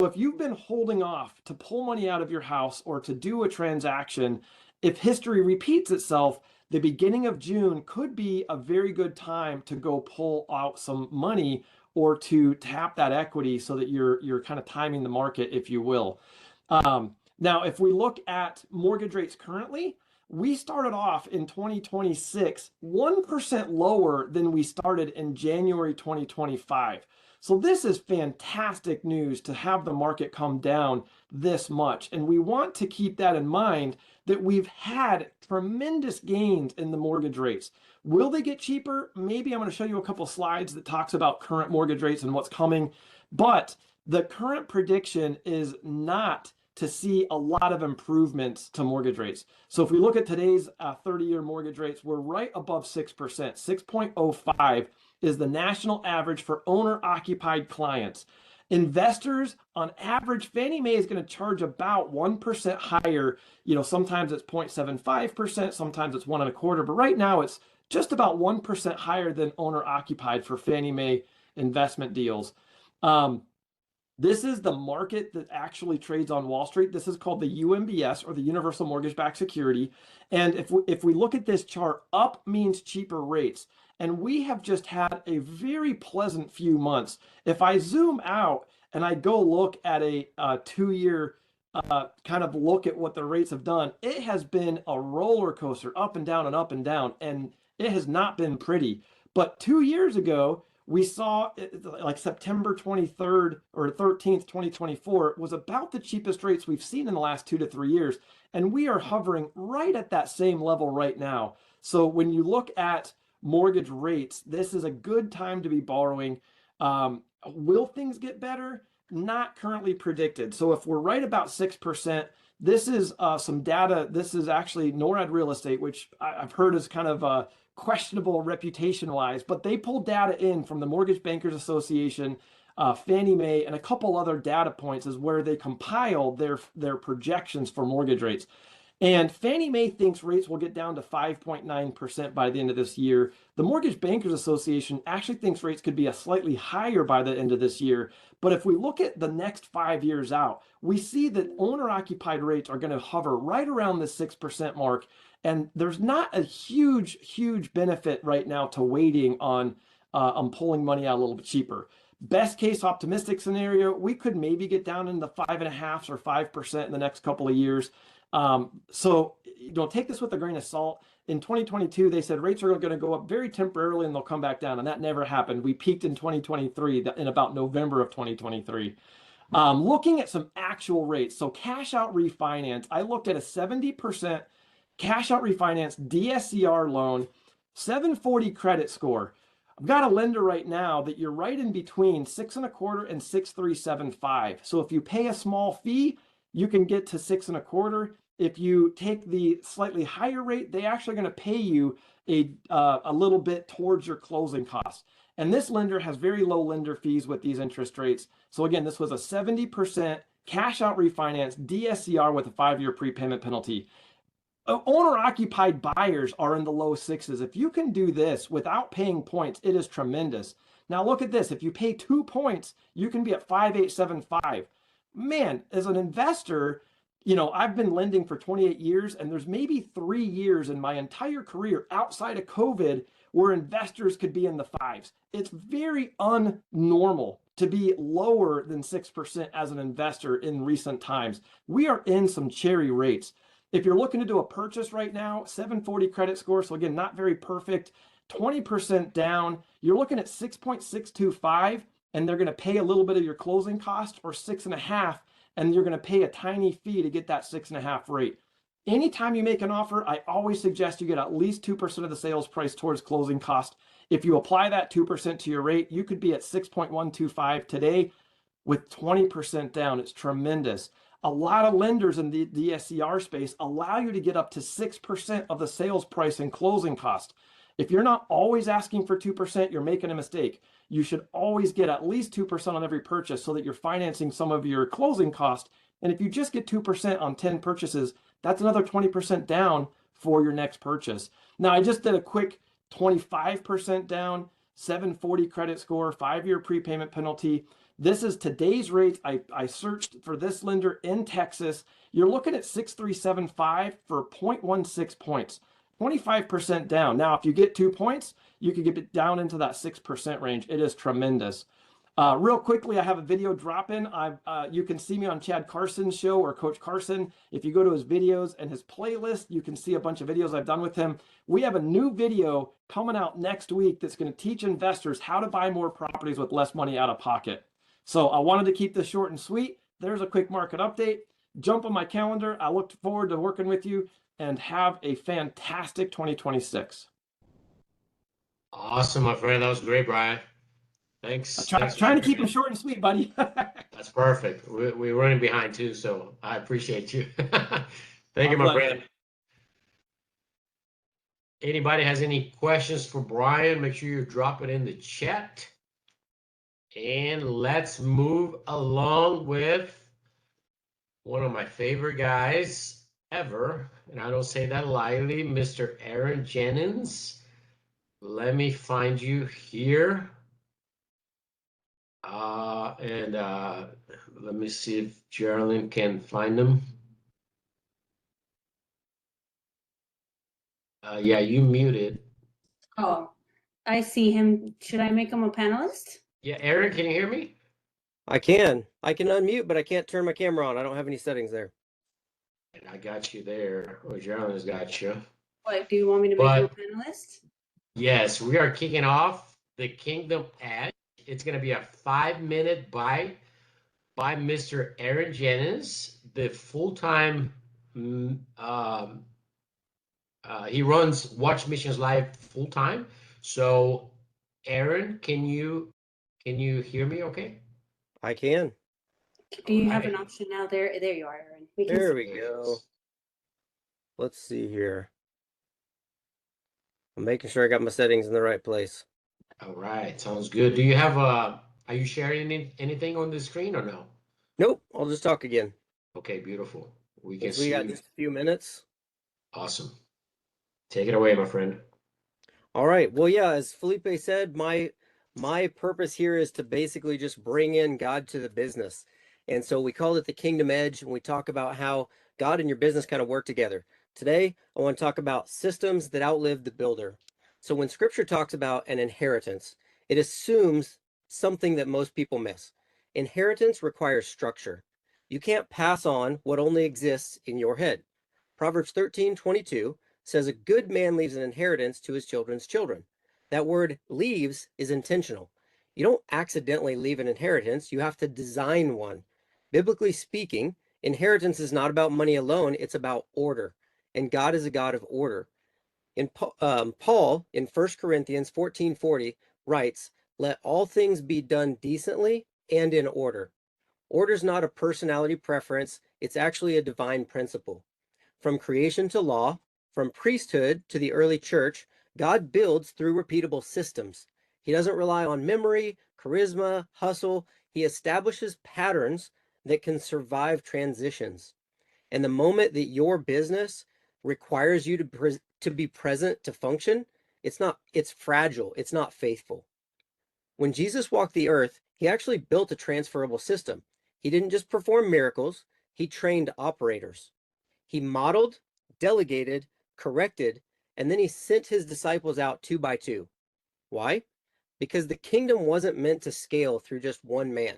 if you've been holding off to pull money out of your house or to do a transaction, if history repeats itself, the beginning of June could be a very good time to go pull out some money or to tap that equity so that you're kind of timing the market, if you will. Now, if we look at mortgage rates currently, we started off in 2026 1% lower than we started in January 2025. So this is fantastic news to have the market come down this much. And we want to keep that in mind that we've had tremendous gains in the mortgage rates. Will they get cheaper? Maybe I'm going to show you a couple slides that talks about current mortgage rates and what's coming. But the current prediction is not to see a lot of improvements to mortgage rates. So if we look at today's 30-year mortgage rates, we're right above 6%. 6.05 is the national average for owner-occupied clients. Investors, on average, Fannie Mae is going to charge about 1% higher. Sometimes it's 0.75%, sometimes it's 1.25%, but right now it's just about 1% higher than owner-occupied for Fannie Mae investment deals. This is the market that actually trades on Wall Street. This is called the UMBS, or the Universal Mortgage-Backed Security. And if we look at this chart, up means cheaper rates. And we have just had a very pleasant few months. If I zoom out and I go look at a 2-year kind of look at what the rates have done, it has been a roller coaster, up and down and up and down, and it has not been pretty. But 2 years ago, we saw like September 23rd or 13th, 2024 was about the cheapest rates we've seen in the last 2 to 3 years. And we are hovering right at that same level right now. So when you look at mortgage rates, this is a good time to be borrowing. Will things get better? Not currently predicted. So if we're right about 6%, this is some data. This is actually NORAD Real Estate, which I've heard is kind of questionable reputation-wise, but they pulled data in from the Mortgage Bankers Association, Fannie Mae, and a couple other data points is where they compile their projections for mortgage rates. And Fannie Mae thinks rates will get down to 5.9% by the end of this year. The Mortgage Bankers Association actually thinks rates could be a slightly higher by the end of this year. But if we look at the next 5 years out, we see that owner-occupied rates are going to hover right around the 6% mark. And there's not a huge benefit right now to waiting on pulling money out a little bit cheaper. Best case optimistic scenario, we could maybe get down in the 5.5% or 5% in the next couple of years. So take this with a grain of salt. In 2022, they said rates are going to go up very temporarily and they'll come back down, and that never happened. We peaked in 2023 in about November of 2023. Looking at some actual rates, so cash out refinance, I looked at a 70% cash out refinance DSCR loan, 740 credit score. I've got a lender right now that you're right in between 6.25 and 6.375. So if you pay a small fee, you can get to 6.25. If you take the slightly higher rate, they actually going to pay you a little bit towards your closing costs. And this lender has very low lender fees with these interest rates. So again, this was a 70% cash out refinance DSCR with a 5-year prepayment penalty. Owner-occupied buyers are in the low 6s. If you can do this without paying points, it is tremendous. Now look at this. If you pay 2 points, you can be at 5.875. Man, as an investor, I've been lending for 28 years, and there's maybe 3 years in my entire career outside of COVID where investors could be in the 5s. It's very unnormal to be lower than 6% as an investor in recent times. We are in some cherry rates. If you're looking to do a purchase right now, 740 credit score, so again, not very perfect, 20% down, you're looking at 6.625, and they're going to pay a little bit of your closing cost, or 6.5, and you're going to pay a tiny fee to get that 6.5 rate. Anytime you make an offer, I always suggest you get at least 2% of the sales price towards closing cost. If you apply that 2% to your rate, you could be at 6.125 today with 20% down. It's tremendous. A lot of lenders in the DSCR space allow you to get up to 6% of the sales price and closing cost. If you're not always asking for 2%, you're making a mistake. You should always get at least 2% on every purchase so that you're financing some of your closing cost. And if you just get 2% on 10 purchases, that's another 20% down for your next purchase. Now, I just did a quick 25% down, 740 credit score, 5-year prepayment penalty. This is today's rates. I searched for this lender in Texas. You're looking at 6.375 for 0.16 points, 25% down. Now, if you get 2 points, you could get it down into that 6% range. It is tremendous. Real quickly, I have a video drop in. You can see me on Chad Carson's show, or Coach Carson. If you go to his videos and his playlist, you can see a bunch of videos I've done with him. We have a new video coming out next week that's going to teach investors how to buy more properties with less money out of pocket. So I wanted to keep this short and sweet. There's a quick market update. Jump on my calendar. I look forward to working with you, and have a fantastic 2026. Awesome, my friend. That was great, Brian. Thanks. Thanks for Trying to keep sharing them it. short and sweet, buddy. That's perfect. We're running behind too, so I appreciate you. Thank My you, my pleasure. friend. Anybody has any questions for Brian, make sure you drop it in the chat. And let's move along with one of my favorite guys ever, and I don't say that lightly, Mr. Aaron Jennings. Let me find you here. And let me see if Geraldine can find him. Yeah, you muted. Oh, I see him. Should I make him a panelist? Yeah, Aaron, can you hear me? I can unmute, but I can't turn my camera on. I don't have any settings there. And I got you there. Oh, Geraldine's got you. What, do you want me to make him a panelist? Yes, we are kicking off the Kingdom Edge. It's going to be a 5-minute bite by Mr. Aaron Jennings, the full-time. He runs Watch Missions Live full-time. So, Aaron, can you hear me? Okay. I can. Do you have an option now? There you are, Aaron. There we go. Let's see here. I'm making sure I got my settings in the right place. All right, sounds good. Do you have are you sharing anything on the screen or no? Nope, I'll just talk again. Okay, beautiful. We can We got just a few minutes. Awesome. Take it away, my friend. All right. Well, yeah, as Felipe said, my purpose here is to basically just bring in God to the business. And so we call it the Kingdom Edge, and we talk about how God and your business kind of work together. Today, I want to talk about systems that outlive the builder. So when scripture talks about an inheritance, it assumes something that most people miss. Inheritance requires structure. You can't pass on what only exists in your head. Proverbs 13:22 says a good man leaves an inheritance to his children's children. That word leaves is intentional. You don't accidentally leave an inheritance, you have to design one. Biblically speaking, inheritance is not about money alone, it's about order. And God is a God of order. Paul in 1 Corinthians 14:40 writes, "Let all things be done decently and in order." Order is not a personality preference, it's actually a divine principle. From creation to law, from priesthood to the early church, God builds through repeatable systems. He doesn't rely on memory, charisma, hustle. He establishes patterns that can survive transitions. And the moment that your business requires you to be present to function, it's fragile, it's not faithful. When Jesus walked the earth, he actually built a transferable system. He didn't just perform miracles, he trained operators. He modeled, delegated, corrected, and then he sent his disciples out 2 by 2. Why? Because the kingdom wasn't meant to scale through just one man.